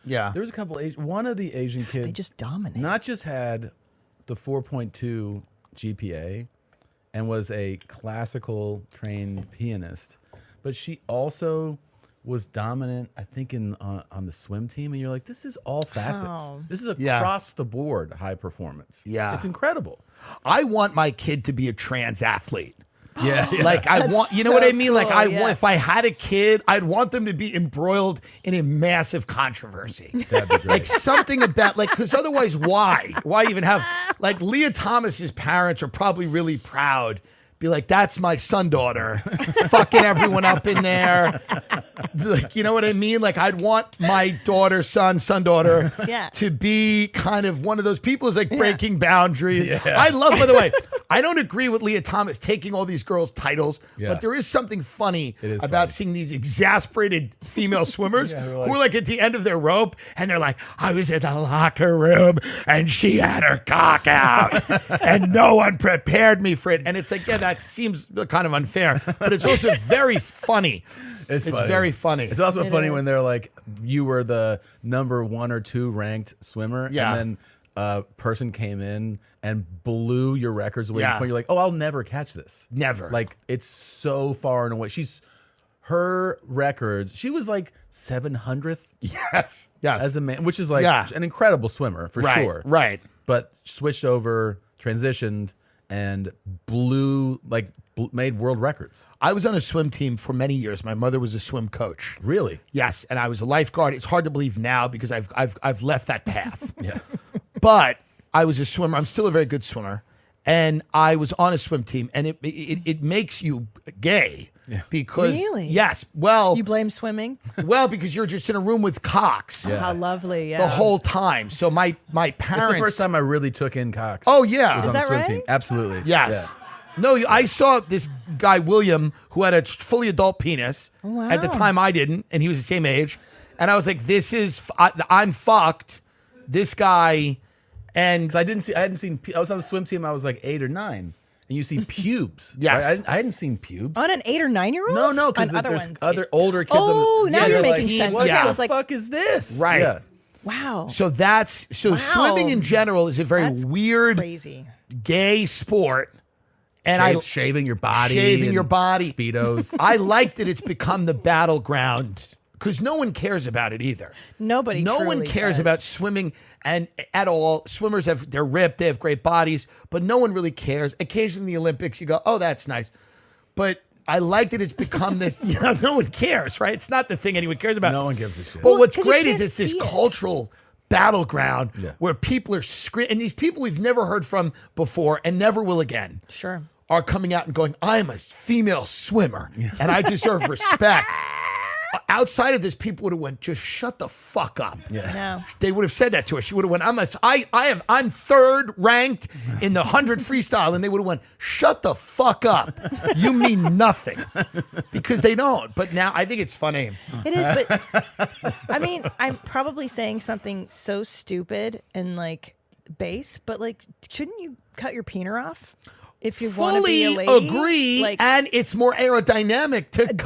Yeah. There was a couple. One of the Asian kids. They just dominate. Not just had the 4.2 GPA and was a classical trained pianist, but she also was dominant, I think, on the swim team. And you're like, this is all facets. Wow. This is across the board high performance. Yeah. It's incredible. I want my kid to be a trans athlete. Yeah. Like I That's want, you know what so I mean? Like cool, I yeah. want, if I had a kid, I'd want them to be embroiled in a massive controversy. That'd be great. Like something about like, because otherwise, why even have like Lia Thomas's parents are probably really proud. Be like, that's my son daughter, fucking everyone up in there. Like, you know what I mean? Like, I'd want my daughter, son daughter, Yeah. to be kind of one of those people who's like breaking boundaries. I love, by the way, I don't agree with Lia Thomas taking all these girls' titles, but there is something funny about seeing these exasperated female swimmers who are like at the end of their rope and they're like, I was in the locker room and she had her cock out and no one prepared me for it. And it's like, yeah, that seems kind of unfair, but it's also very funny. It's funny. very funny. It's also funny when they're like, you were the number 1 or 2 ranked swimmer, and then a person came in and blew your records away. You're like, oh, I'll never catch this. Never. Like, it's so far and away. Her records, she was like 700th. Yes. As a man, which is like an incredible swimmer for sure. Right. But switched over, transitioned, and made world records. I was on a swim team for many years. My mother was a swim coach. Really? Yes, and I was a lifeguard. It's hard to believe now because I've left that path. Yeah. But I was a swimmer. I'm still a very good swimmer, and I was on a swim team, and it makes you gay. Yeah. Because really? Yes. Well, you blame swimming? Well, because you're just in a room with cocks. Yeah. How lovely, the whole time. So my parents. It's the first time I really took in cocks. Oh yeah. Was Is on that the swim right? team. Absolutely. Yes. Yeah. No, I saw this guy, William, who had a fully adult penis. Wow. At the time I didn't, and he was the same age. And I was like, I'm fucked. This guy, and I hadn't seen, I was on the swim team, I was like 8 or 9. And you see pubes. Yes. Right? I hadn't seen pubes. On an 8 or 9-year-old? No, because on there's ones. other older kids. Oh, now you're making sense. What Yeah. the It's like, fuck is this? Right. Yeah. wow. so swimming in general is a very That's weird, crazy. gay sport. And Shaving your body. Shaving and your body. Speedos. I like that it's become the battleground because no one cares about it either. No one cares does. about swimming and at all. Swimmers they're ripped, they have great bodies, but no one really cares. Occasionally in the Olympics, you go, oh, that's nice. But I like that it's become this, no one cares, right? It's not the thing anyone cares about. No one gives a shit. But what's 'cause you great is can't it's this see it. cultural battleground where people are screaming, and these people we've never heard from before and never will again. Sure. Are coming out and going, I'm a female swimmer and I deserve respect. Outside of this, people would have went, just shut the fuck up. Yeah. No. They would have said that to her. She would have went, I'm third ranked in the 100 freestyle, and they would have went, shut the fuck up. You mean nothing. Because they don't. But now I think it's funny. It is, but I mean, I'm probably saying something so stupid and like base, but like, shouldn't you cut your peener off? If you want to be a Fully lady, agree, like, and it's more aerodynamic to cut the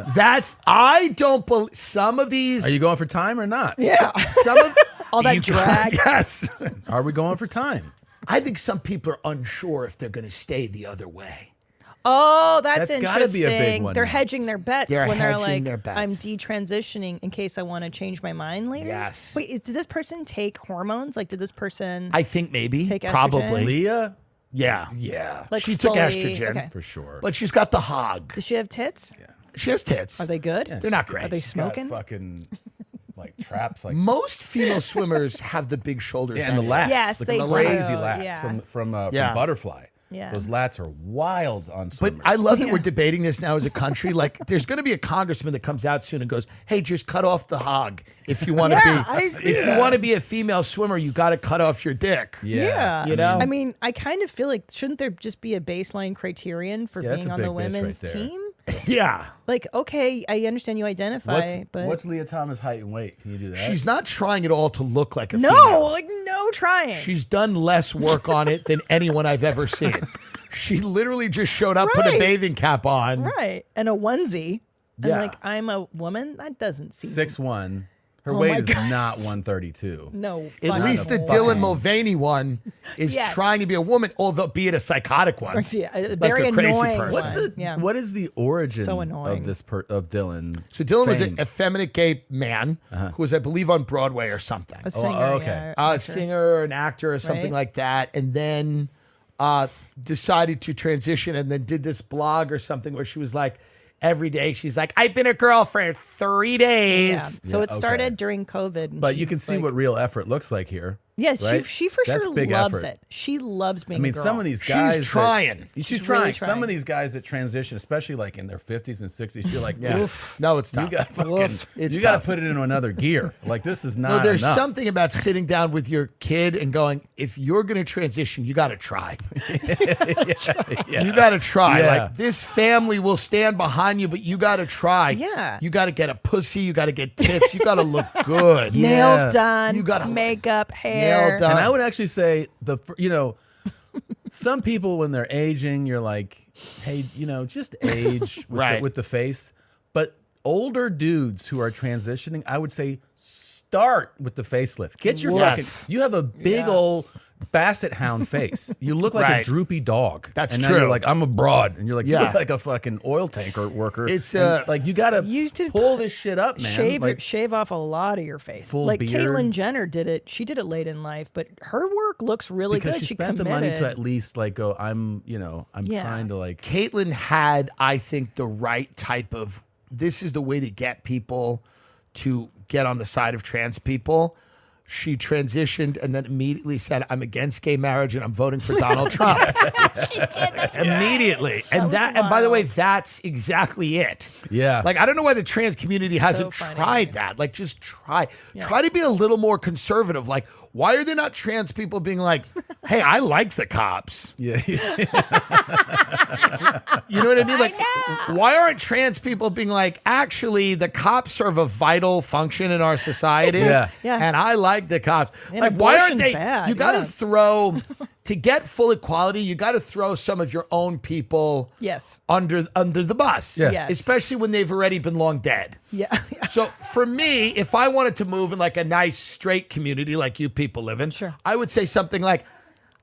Duh. That's, I don't believe, some of these. Are you going for time or not? Yeah. Some of all that drag. Yes. Are we going for time? I think some people are unsure if they're going to stay the other way. Oh, that's That's gotta interesting. be a big one They're now. hedging their bets They're when they're hedging like, their bets. I'm detransitioning in case I want to change my mind later. Yes. Wait, did this person take hormones? Like, did this person I think maybe. Take estrogen? Probably. Leah? Yeah. Yeah. like She took fully- estrogen. Okay. For sure. But she's got the hog. Does she have tits? She has tits. Are they good? They're not great. Are they Got smoking? fucking like traps like Most female swimmers have the big shoulders. and the lats. Yes, the they crazy do, lats yeah. from Yeah. Butterfly. Yeah. Those lats are wild on But swimmers. I love that we're debating this now as a country. Like, there's going to be a congressman that comes out soon and goes, "Hey, just cut off the hog if you want to If you want to be a female swimmer, you got to cut off your dick." Yeah. You know? I mean, I kind of feel like, shouldn't there just be a baseline criterion for Yeah, that's being a on the big bitch right women's there. team? Yeah. Like, okay, I understand you identify, but what's Lia Thomas' height and weight? Can you do that? She's not trying at all to look like a no, female. like no trying. She's done less work on it than anyone I've ever seen. She literally just showed up, put a Right. bathing cap on. right. And a onesie. Yeah. And like, I'm a woman? That doesn't seem 6'1", Her weight is not 132. No. At least the Dylan Mulvaney one is trying to be a woman, although be it a psychotic one. A like very a crazy annoying person. one. What is the origin So annoying. of this of Dylan? So Dylan was an effeminate gay man who was, I believe, on Broadway or something. A singer, okay. A singer, an actor, or something like that, and then decided to transition, and then did this blog or something where she was like, every day she's like, I've been a girl for 3 days. Yeah. So it started during COVID. And but you can see what real effort looks like here. Yes, right? she for That's sure big loves effort. it. She loves being a girl. Some of these guys. She's trying. She's really trying. trying. Some of these guys that transition, especially like in their 50s and 60s, you're like, oof. No, it's tough. You got fucking. It's You got tough. to put it into another gear. Like this is not. No, there's enough. something about sitting down with your kid and going, if you're going to transition, you got to try. You got to try. Yeah. Like this family will stand behind you, but you got to try. Yeah. You got to get a pussy. You got to get tits. You got to look good. Nails done. You gotta- makeup, hair. Nail done. And I would actually say some people when they're aging, you're like, hey, just age with the face. But older dudes who are transitioning, I would say start with the facelift. Get your fucking. You have a big old basset hound face. You look like a droopy dog. That's and true. Now you're like, I'm a broad, and you're like, you look like a fucking oil tanker worker. It's like you gotta pull this shit up, man. Shave off a lot of your face. Full like beard. Caitlyn Jenner did it. She did it late in life, but her work looks really because good. she spent the money to at least like go. I'm trying to like. Caitlyn had, I think, the right type of. This is the way to get people to get on the side of trans people. She transitioned and then immediately said, I'm against gay marriage and I'm voting for Donald Trump. She did. That's Immediately. And by the way, that's exactly it. Yeah. Like, I don't know why the trans community hasn't tried that. Like, just try. Yeah. Try to be a little more conservative. Like, why are there not trans people being like, hey, I like the cops? Yeah. You know what I mean? Like, why aren't trans people being like, actually, the cops serve a vital function in our society? Yeah. And I like the cops. And like, why aren't they? Bad. You got to throw, to get full equality, you got to throw some of your own people under the bus. Yeah. Yes. Especially when they've already been long dead. Yeah. So for me, if I wanted to move in like a nice straight community like you people live in, I would say something like,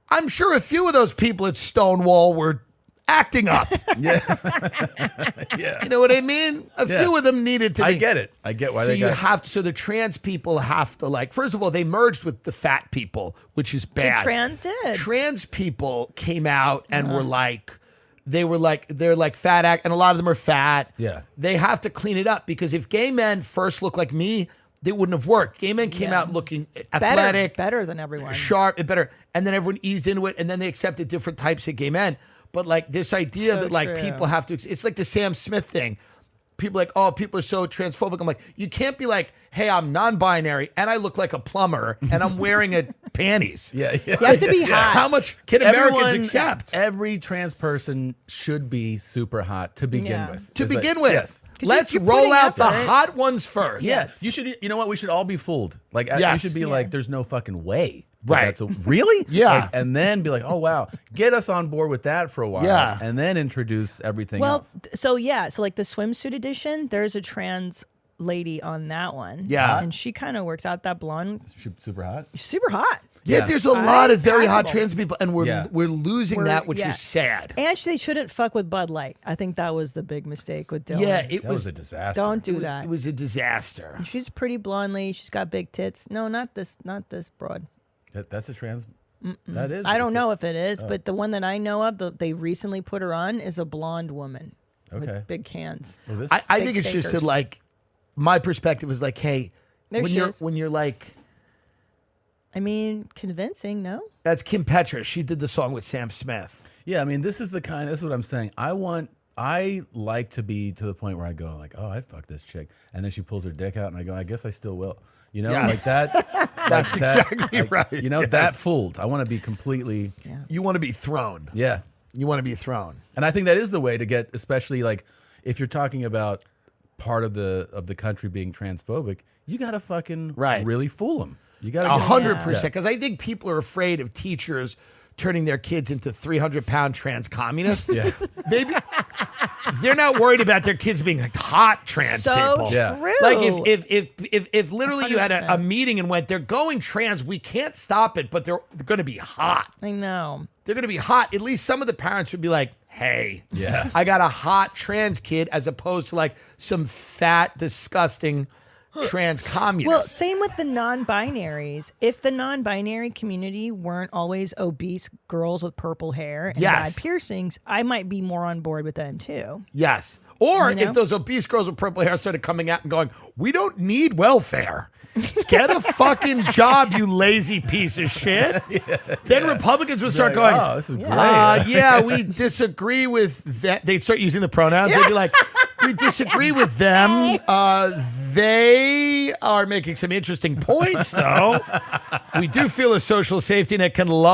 I'm sure a few of those people at Stonewall were acting up. Yeah. You know what I mean? A few of them needed to be. I get it. I get why so they you got have to, so the trans people have to like, first of all, they merged with the fat people, which is bad. The trans did. Trans people came out and were like, they're like fat act, and a lot of them are fat. Yeah. They have to clean it up because if gay men first looked like me, they wouldn't have worked. Gay men came out looking athletic, better than everyone, sharp, and better. And then everyone eased into it, and then they accepted different types of gay men. But like this idea that like people have to, it's like the Sam Smith thing. People are like, oh, people are so transphobic. I'm like, you can't be like, hey, I'm non-binary and I look like a plumber and I'm wearing panties. Yeah. You have to be hot. How much can Americans accept? Every trans person should be super hot to begin with. To begin with. Yes. Let's roll out the hot ones first. Yes. You should. You know what? We should all be fooled. Like we should be like, there's no fucking way. Right. Really? Yeah. Like, and then be like, oh wow, get us on board with that for a while. Yeah. And then introduce everything else. So like the swimsuit edition, there's a trans lady on that one. Yeah. And she kind of works out that blonde. Super hot. Super hot. Yeah, there's a lot of very hot Possible. trans people, and we're losing that, which is sad. And they shouldn't fuck with Bud Light. I think that was the big mistake with Dylan. Yeah, That was a disaster. Don't do that. It was a disaster. She's a pretty blondly. She's got big tits. No, not this broad. That's a trans. That is. I don't know if it is, but the one that I know of, they recently put her on, is a blonde woman with big hands. Well, I think it's just that, like, my perspective is like, hey, There she is. when you're like, I mean, convincing, no? that's Kim Petras. She did the song with Sam Smith. Yeah, I mean, this is what I'm saying. I like to be to the point where I go like, oh, I'd fuck this chick, and then she pulls her dick out, and I go, I guess I still will. You know, Yes. like that. That's exactly right. You know, Yes. that fooled. I want to be completely. Yeah. You want to be thrown. Yeah. You want to be thrown. And I think that is the way to get, especially like if you're talking about part of the country being transphobic, you got to fucking really fool them. You got 100%. Because I think people are afraid of teachers turning their kids into 300-pound trans communists. Yeah. they're not worried about their kids being like hot trans people. Yeah. True. Like if literally you had a 100%. meeting and went, they're going trans, we can't stop it, but they're going to be hot. I know. They're going to be hot. At least some of the parents would be like, hey, I got a hot trans kid, as opposed to like some fat, disgusting trans communist. Well, same with the non-binaries. If the non-binary community weren't always obese girls with purple hair and bad piercings, I might be more on board with them too. Yes. Or You know? if those obese girls with purple hair started coming out and going, we don't need welfare. Get a fucking job, you lazy piece of shit. Then Republicans would start going, oh, this is great. yeah, we disagree with that. They'd start using the pronouns. They'd be like, we disagree with them. They are making some interesting points, though. We do feel a social safety net can lull